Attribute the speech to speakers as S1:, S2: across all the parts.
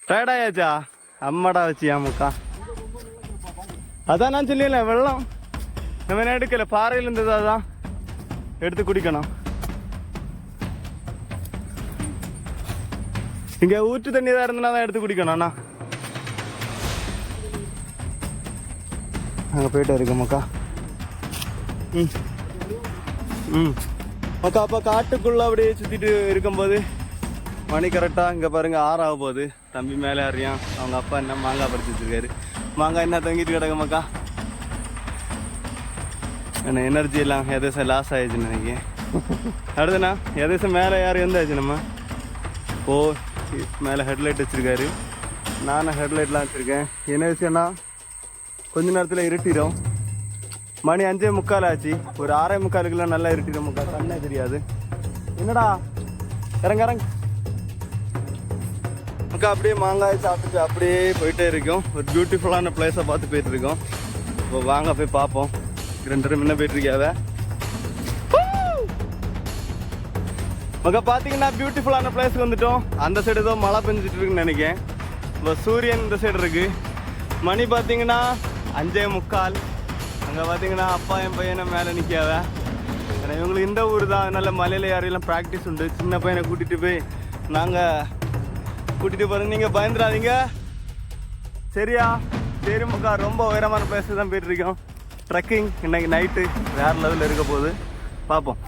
S1: டயர்டாயாச்சா? அம்மாடா வச்சியா முக்கா? அதான் நான் சொல்லல, வெள்ளம் நம்ம எடுக்கல, பாறையில் இருந்தது, அதான் எடுத்து குடிக்கணும். இங்க ஊற்று தண்ணி தான் இருந்தனா தான் எடுத்து குடிக்கணும் அண்ணா. அங்கே போயிட்டு இருக்கு மக்கா. மக்கா அப்போ காட்டுக்குள்ளே அப்படியே சுற்றிட்டு இருக்கும்போது மணி கரெக்டாக இங்கே பாருங்க 6 ஆக போகுது. தம்பி மேலே அறியான், அவங்க அப்பா என்ன மாங்காய் பறிச்சு வச்சிருக்காரு. மாங்காய் என்ன தொங்கிட்டு கிடக்கு மக்கா. என்ன எனர்ஜி எல்லாம் எதாச்சும் லாஸ் ஆயிடுச்சுன்னு நினைக்கிறேன். அடுத்துண்ணா எதாச்சும் மேலே யார் எந்தாச்சு நம்ம ஓ மேலே ஹெட்லைட் வச்சுருக்காரு. நானும் ஹெட்லைட்லாம் வச்சுருக்கேன். என்ன விஷயம்னா கொஞ்ச நேரத்தில் இருட்டிடும். மணி 5:45 ஆச்சு. ஒரு 6:45 நல்லா இருட்டிடும் மக்கா, கண்ணே தெரியாது. என்னடா இறங்க இறங்க மக்கா. அப்படியே மாங்காய் சாப்பிட்டு அப்படியே போயிட்டே இருக்கோம். ஒரு பியூட்டிஃபுல்லான பிளேஸை பார்த்து போயிட்டு இருக்கோம். இப்போ வாங்க போய் பார்ப்போம். 2 முன்ன போயிட்டு இருக்கியாவ மக்கா. பார்த்தீங்கன்னா பியூட்டிஃபுல்லான பிளேஸ்க்கு வந்துட்டோம். அந்த சைடு ஏதோ மழை பெஞ்சிட்டு இருக்குன்னு நினைக்கிறேன். இப்போ சூரியன் இந்த சைடு இருக்கு. மணி பார்த்தீங்கன்னா 5:45. அங்கே பார்த்தீங்கன்னா அப்பா என் பையனை மேலே நிற்காவ. ஏன்னா இவங்களுக்கு இந்த ஊர் தான், அதனால மலையில் யாரையெல்லாம் ப்ராக்டிஸ் உண்டு. சின்ன பையனை கூட்டிகிட்டு போய் நாங்கள் கூட்டிகிட்டு போகிறோம். நீங்கள் பயந்துடாதீங்க சரியா? சரி மக்கா, ரொம்ப உயரமான பிளேஸு தான் போயிட்டுருக்கோம். ட்ரெக்கிங் இன்னைக்கு நைட்டு வேறு லெவலில் இருக்க போகுது, பார்ப்போம்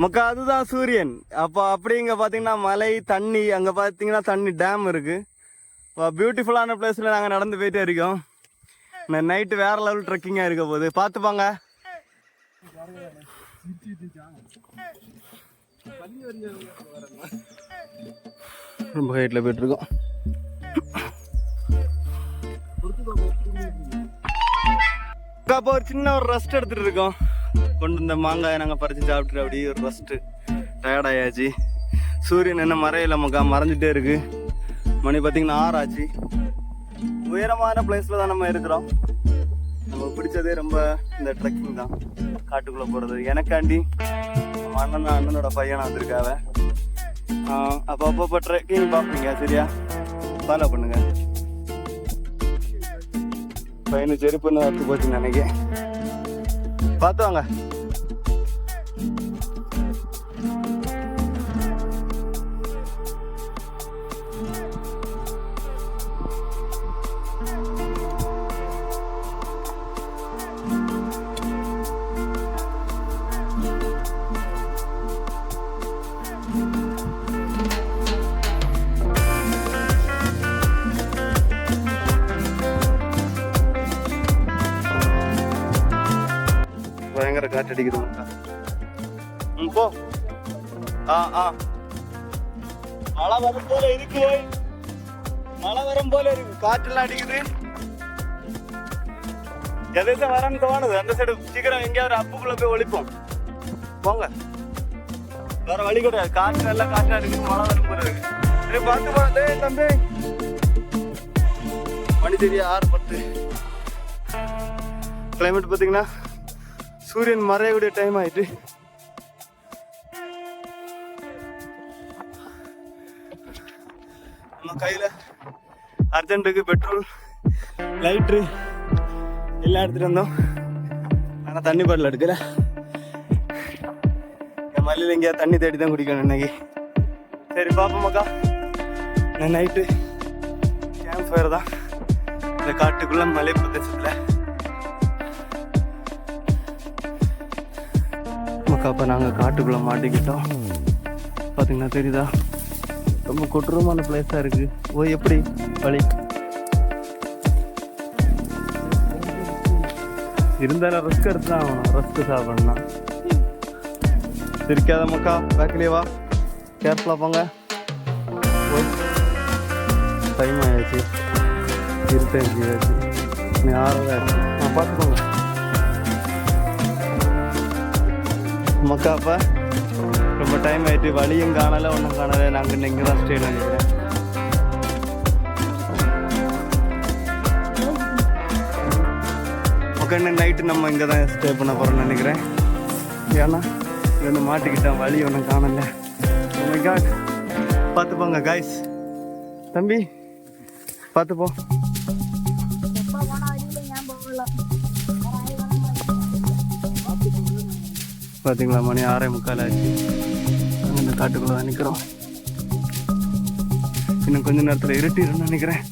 S1: மக்கா. அதுதான் சூரியன். அப்போ அப்படி இங்கே பார்த்தீங்கன்னா மலை, தண்ணி, அங்கே பார்த்தீங்கன்னா தண்ணி டேம் இருக்குது. பியூட்டிஃபுல்லான பிளேஸில் நாங்கள் நடந்து போயிட்டே இருக்கோம். நைட்டு வேற லெவல் ட்ரெக்கிங்காக இருக்க போகுது, பார்த்துப்பாங்க. ரொம்ப ஹைட்டில் போயிட்டுருக்கோம். அப்போ ஒரு சின்ன ஒரு ரெஸ்ட் எடுத்துகிட்டு இருக்கோம். கொண்டு வந்த மாங்காயை நாங்கள் பறித்து சாப்பிட்டுட்டு அப்படியே ஒரு ரெஸ்ட்டு. டயர்டாயாச்சு. சூரியன் என்ன மறையில மக்கா, மறைஞ்சிட்டே இருக்கு. மணி பார்த்தீங்கன்னா 6 ஆச்சு. உயரமான பிளேஸில் தான் நம்ம இருக்கிறோம். நம்ம பிடிச்சதே ரொம்ப இந்த ட்ரெக்கிங் தான், காட்டுக்குள்ளே போகிறது. எனக்காண்டி அண்ணனோட பையனை வந்திருக்காவ. அப்போ ட்ரெக்கிங் பார்ப்பீங்க சரியா? ஃபாலோ பண்ணுங்க. பையனு செருப்புன்னு வச்சு போச்சுன்னு நினைக்கிறேன், பார்த்து வாங்க. பயங்கர காற்றடிக்குது மக்கா. போ. மழை வரும் போல இருக்கு, மழை வரும் போல இருக்கு. காற்றெல்லாம் அடிக்குது, எதாச்சும் வரன்னு தோணுது. அந்த சைடு சீக்கிரம் எங்கேயாவது அப்புக்குள்ள போய் ஒழிப்போம் போங்க. வேற வழி கிடையாது, காற்று நல்லா காற்றா அடிக்குது, மழை வரும் போல இருக்கு. சரி பார்த்து போறதே தம்பி. மணி சரியா 6:10. கிளைமேட் பார்த்தீங்கன்னா சூரியன் மறையக்கூடிய டைம் ஆயிட்டு. நம்ம கையில அர்ஜென்ட்டுக்கு பெட்ரோல், லைட்ரு எல்லாம் எடுத்துட்டு வந்தோம். ஆனால் தண்ணி பாட்டில் எடுக்கல. என் மலையில் எங்கேயா தண்ணி தேடி தான் குடிக்கணும் இன்னைக்கு. சரி பார்ப்போம் மக்கா. நான் நைட்டு கேம்ப் ஃபயர் தான் இந்த காட்டுக்குள்ள மலை பிரதேசத்தில் மக்கா. அப்போ நாங்கள் காட்டுக்குள்ளே மாட்டிக்கிட்டோம். பார்த்தீங்கன்னா தெரியுதா, ரொம்ப கொடூரமான பிளேஸாக இருக்குது. ஓ எப்படி வழி இருந்தாலும் ரிஸ்க் எடுத்து தான் ஆகணும். ரிஸ்க் சாப்பிடணும். சிரிக்காத மக்கா, பேக்கிலே வா, கேர்ஃபுல்லாக போங்க. டைம் ஆயாச்சு, இருட்டாச்சு, நீ 6 ஆச்சு. பார்த்துக்கோங்க மக்கா. அப்போ ரொம்ப டைம் ஆயிட்டு, வழியும் காணலை, ஒன்றும் காணலை. நாங்கள் இங்கே தான் ஸ்டே பண்ணிக்கிறேன். ஓகே, நைட்டு நம்ம இங்கே தான் ஸ்டே பண்ண போகிறோம்னு நினைக்கிறேன். ஏன்னா இங்கே வந்து மாட்டிக்கிட்டேன், வழி ஒன்றும் காணலை. பார்த்துப்போங்க காய்ஸ். தம்பி பார்த்து போ. பார்த்தீங்களா, மணி 6:45 ஆச்சு. நாங்கள் இந்த காட்டுக்குள்ளே தான் நிற்கிறோம். இன்னும் கொஞ்ச நேரத்தில் இருட்டிடுன்னு நினைக்கிறேன்.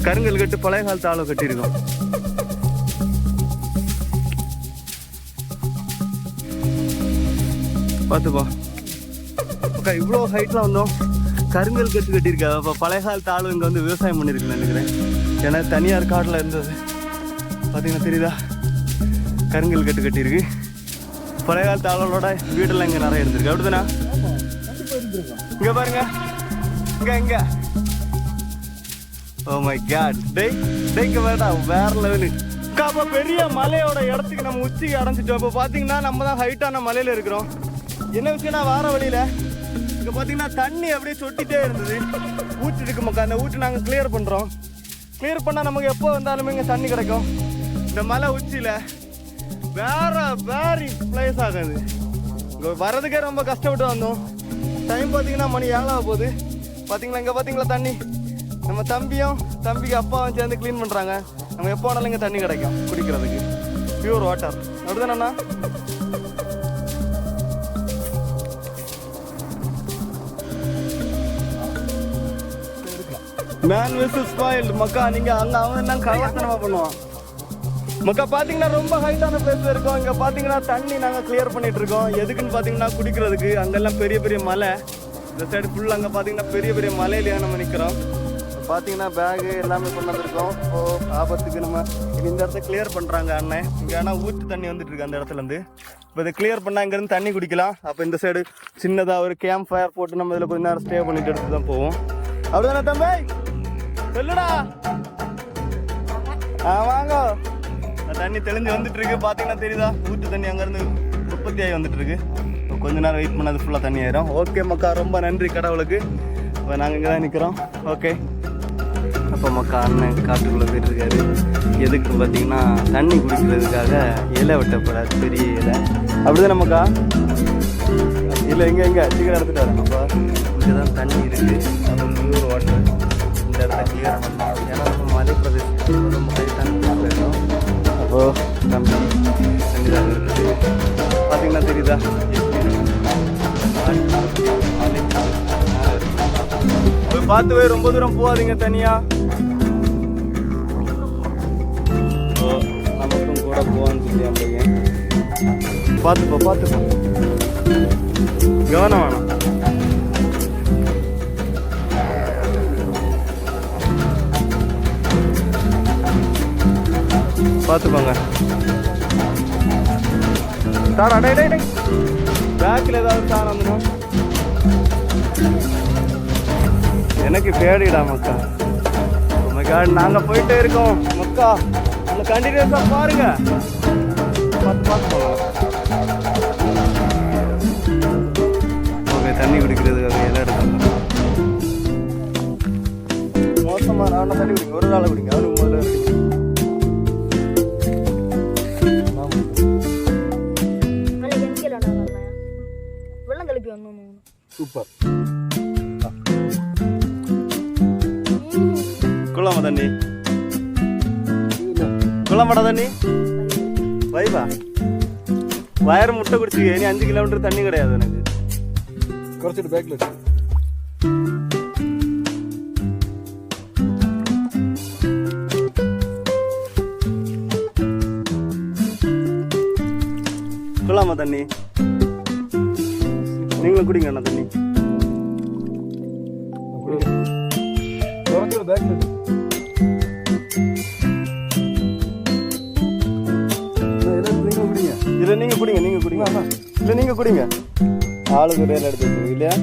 S1: கருங்கல் கட்டு பழைய காலத்து ஆளோ கட்டியிருக்கோம். பார்த்துப்பா அக்கா, இவ்வளோ ஹைட்டில் வந்தோம். கருங்கல் கட்டு கட்டியிருக்கா. அப்போ பழைய காலத்து ஆளும் இங்கே வந்து விவசாயம் பண்ணியிருக்குன்னு நினைக்கிறேன். ஏன்னா தனியார் காட்டில் இருந்தது. பார்த்தீங்கன்னா தெரியுதா, கருங்கல் கட்டு கட்டியிருக்கு. பழைய காலத்து ஆளோட வீடெல்லாம் இங்கே நிறைய இருந்திருக்கு. அப்படிதானா? இங்கே பாருங்க, இங்கே ஓ மை காட். டேய்க்கு வேண்டாம், வேற லெவலு. அப்போ பெரிய மலையோட இடத்துக்கு நம்ம உச்சிக்கு அடைஞ்சிட்டோம். இப்போ பார்த்தீங்கன்னா நம்ம தான் ஹைட்டான மலையில் இருக்கிறோம். என்ன விஷயம்னா, வார வழியில் இங்கே பார்த்தீங்கன்னா தண்ணி அப்படியே சொட்டிகிட்டே இருந்தது. ஊற்று இருக்கு மக்கா, அந்த ஊற்று நாங்கள் கிளியர் பண்ணுறோம். கிளியர் பண்ணால் நமக்கு எப்போ வந்தாலுமே இங்கே தண்ணி கிடைக்கும். இந்த மலை உச்சியில் வேற பிளேஸ் ஆகுது. இங்கே வர்றதுக்கே ரொம்ப கஷ்டப்பட்டு வந்தோம். டைம் பார்த்தீங்கன்னா மணி 7 ஆக போகுது. பார்த்தீங்களா, இங்கே பார்த்தீங்களா தண்ணி. நம்ம தம்பிக்கு அப்பாவும் சேர்ந்து க்ளீன் பண்ணுறாங்க. நம்ம எப்போ வேணாலும் இங்கே தண்ணி கிடைக்கும் குடிக்கிறதுக்கு. Pure water. அப்படிதானண்ணா? மேன் விசஸ் வைல்ட் மக்கா. நீங்கள் அங்கே அவன் என்ன கவர்த்தனமாக பண்ணுவான் மக்கா. பார்த்தீங்கன்னா ரொம்ப ஹைட்டான பிளேஸ் இருக்கும். இங்கே பார்த்தீங்கன்னா தண்ணி நாங்கள் கிளியர் பண்ணிட்டு இருக்கோம். எதுக்குன்னு பார்த்தீங்கன்னா குடிக்கிறதுக்கு. அங்கெல்லாம் பெரிய பெரிய மலை. இந்த சைடு ஃபுல்லாக அங்கே பார்த்தீங்கன்னா பெரிய பெரிய மலையிலேயே நம்ம நிற்கிறோம். பார்த்தீங்கன்னா பேகு எல்லாமே கொண்டு வந்திருக்கோம். ஸோ ஆபத்துக்கு நம்ம இந்த இடத்த கிளியர் பண்ணுறாங்க அண்ணன். இங்கே ஆனால் ஊற்று தண்ணி வந்துட்டு இருக்கு அந்த இடத்துலேருந்து. இப்போ இதை கிளியர் பண்ணால் இங்கேருந்து தண்ணி குடிக்கலாம். அப்போ இந்த சைடு சின்னதாக ஒரு கேம்ப் ஃபயர் போட்டு நம்ம இதில் கொஞ்சம் நேரம் ஸ்டே பண்ணிட்டு எடுத்து தான் போவோம். அப்படிதானே தம்பி? சொல்லுடா. வாங்க. தண்ணி தெளிஞ்சு வந்துட்டு இருக்கு. பார்த்தீங்கன்னா தெரியுதா, ஊற்று தண்ணி அங்கேருந்து உற்பத்தி ஆகி வந்துட்டு இருக்கு. கொஞ்ச நேரம் வெயிட் பண்ணாது ஃபுல்லாக தண்ணி ஆயிரும். ஓகே மக்கா, ரொம்ப நன்றி கடவுளுக்கு. இப்போ நாங்கள் இங்கே தான் நிற்கிறோம். ஓகே. அப்போ மக்கா அண்ணன் காட்டுக்குள்ளே போயிட்டு இருக்காரு. எதுக்குன்னு பார்த்தீங்கன்னா தண்ணி குடிக்கிறதுக்காக இலை வெட்டப்படாது, பெரிய இலை. அப்படிதான் மக்கா? இல்லை, இங்கே சீக்கிரம் எடுத்துகிட்டு வரேன். அப்போ இங்கே தான் தண்ணி இருக்குது. அது பியூர் வாட்டர். இந்த இடத்த கிளியர் பண்ணலாம். ஏன்னா நம்ம மலை பிரதேசம் ரொம்ப ஹைட்டான போயிடும். அப்போது தண்ணி தான் இருக்குது. பார்த்தீங்கன்னா தெரியுதா, பார்த்து போய் ரொம்ப தூரம் போகாதீங்க தனியா. நமக்கும் கூட போவான்னு சொல்லி அப்படிங்க. பார்த்துப்போ கவனம் வேணாம். பார்த்துப்பாங்க. தாடா டை பேக்கில் ஏதாவது தான் வந்துடும். எனக்கு பேடிடா மக்கா. மக்கா நாங்கள் போயிட்டே இருக்கோம் மக்கா. நம்ம கண்டினியூஸாக பாருங்க. பார்த்து போகலாம். ஓகே, தண்ணி குடிக்கிறதுக்காக எல்லாம் எடுத்தாங்க. மோசமாக நான் தண்ணி குடிங்க, ஒரு நாள் குடிங்க. அவனுக்கு முதல்ல
S2: வெள்ளம் கலப்பி வந்தோம்.
S1: சூப்பர். குளமா தண்ணி? குளமாடா தண்ணி? வைபா வயர் முட்டை குடிச்சிக்க. இனி 5 கிலோமீட்டர் தண்ணி கிடையாது எனக்கு. குறைச்சிட்டு பேக்கில் குளமா தண்ணி? நீங்களும் குடிங்க அண்ணா தண்ணி. இல்ல நீங்க குடிங்க, நீங்க குடிங்க. இல்ல நீங்க குடிங்க. ஆளுக்கு ரேல் எடுத்து வச்சிருக்கீங்க இல்லையா?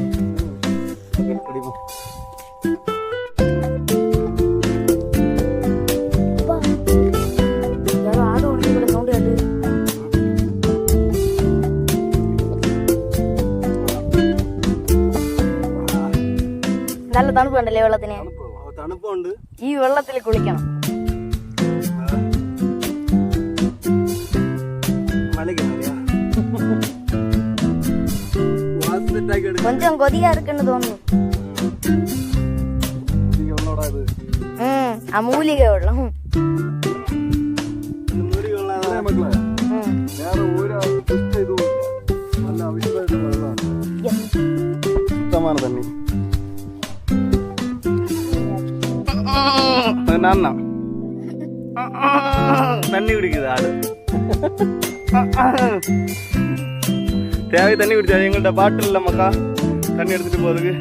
S1: குடிப்போம்.
S2: നല്ല തണുപ്പുണ്ടല്ലേ വെള്ളത്തിന്?
S1: തണുപ്പുണ്ട്.
S2: ഈ വെള്ളത്തിൽ കുളിക്കണം. கொஞ்சம் கொதியா இருக்குன்னு தோணுது. മൂലിക വെള്ളം
S1: இந்த மூலிகை வெள்ளம்
S3: അതെ മക്കളെ വേറെ ഒരു ഇഷ്ടം ഇതും നല്ല ആവശ്യമായിട്ടുള്ള വെള്ളമാണ്
S1: சுத்தமான தண்ணி நான் தண்ணி குடிக்குது ஆடு தேவை தண்ணி குடிச்சா எங்கள்கிட்ட பாட்டில் இல்லை மக்கா தண்ணி எடுத்துட்டு போறதுக்கு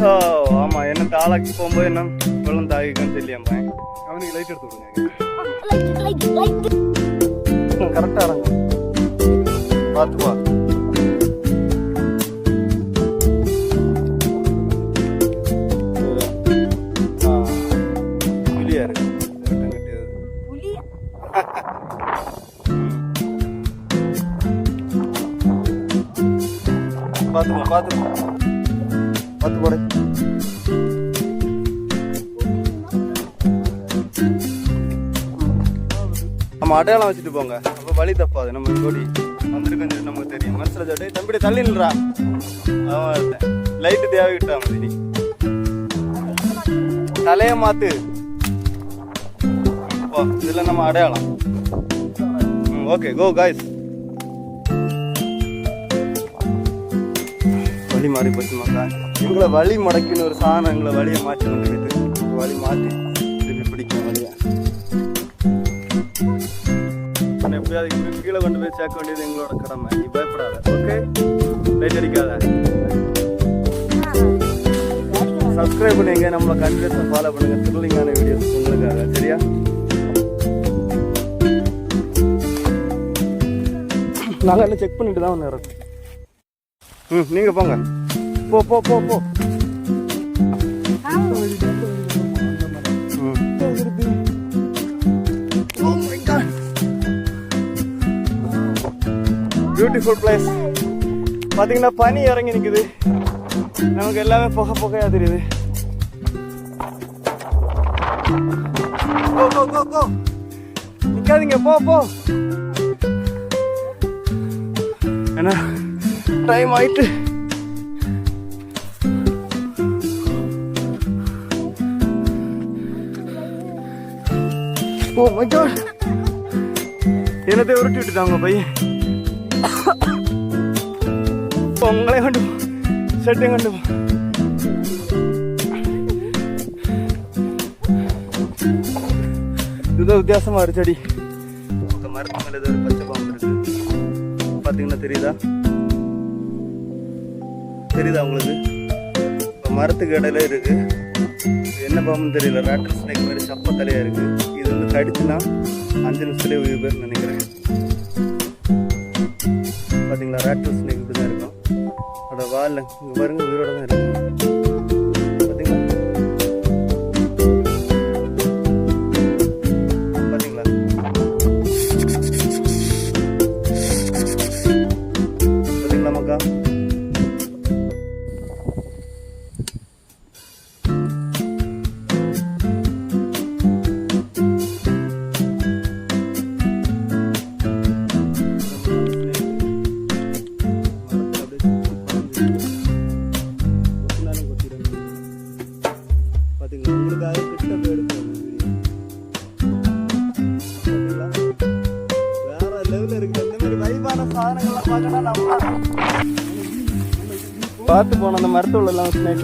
S1: ஓ ஆமா என்ன தாளாக்கி போகும்போது என்ன வெள்ளம் தாகிக்கன்னு சொல்லி அம்மா
S3: അവനിക്ക് ലൈറ്റ് എടുത്ത് കൊടുங்க
S1: கரெக்டாக இறங்கும் பார்த்துப்பா புலியா இருக்கு பார்த்துப்பா பார்த்துப்பா பார்த்து போட நம்ம அடையாளம் வச்சுட்டு போங்க அப்போ வழி தப்பாது நம்ம கொடி வந்துருக்குன்னு நமக்கு தெரியும் மனசில் சொல்லிட்டு தம்பிடி தள்ளி நில்றா அவன் லைட்டு தேவைக்கிட்டா மதி தலையை மாத்து ஓ இதில் நம்ம அடையாளம் ஓகே கோ காய்ஸ் வழி மாறி போச்சு மக்கா எங்களை வழி முடக்கின்னு ஒரு சாணம் எங்களை வழியை மாற்றி வந்துட்டு வழி மாற்றி திருப்பி பிடிக்கும் வழியை எப்படியாவது கீழே கொண்டு போய் சேர்க்க வேண்டியது எங்களோட கடமை நீ பயப்படாத ஓகே லைட் அடிக்காத சப்ஸ்கிரைப் பண்ணுங்க நம்மளை கண்டினியூஸாக ஃபாலோ பண்ணுங்க த்ரில்லிங்கான வீடியோஸ் உங்களுக்காக சரியா நாங்கள் எல்லாம் செக் பண்ணிட்டு தான் ஒன்று இருக்கோம் நீங்கள் போங்க போ போ போ போ பியூட்டிஃபுல் பிளேஸ் பார்த்தீங்கன்னா பனி இறங்கி நிற்குது நமக்கு எல்லாமே புகையா தெரியுது போ போ போ போ நிற்காதீங்க போ போ ஏன்னா டைம் ஆயிட்டு ஓ மை காட் என்னத்தை உருட்டி விட்டுட்டாங்க பையன் உங்களே கண்டு செட்டையும் கண்டு இதுதான் வித்தியாசமா ஒரு செடி மரத்து மேல ஏதோ ஒரு பச்சை பாம்பு இருக்கு பார்த்தீங்கன்னா தெரியுதா உங்களுக்கு இப்போ மரத்துக்கு இடையில இருக்கு என்ன பாம்புன்னு தெரியல ராட்டல் ஸ்னேக் மாதிரி சப்ப தலையா இருக்கு இது வந்து கடிச்சுன்னா 5 நிமிஷத்துலேயே உயிர் பேர் நினைக்கிறேன் பார்த்தீங்களா ராட்டல் ஸ்னேக் இப்படி தான் இருக்கும் அதோட வாலில் இங்கே பாருங்க உயிரோட தான் இருக்கு பார்த்தீங்களா பார்த்தீங்களா பார்த்தீங்களா மக்கா பார்த்து போன அந்த மரத்தோட எல்லாம் ஸ்னேக்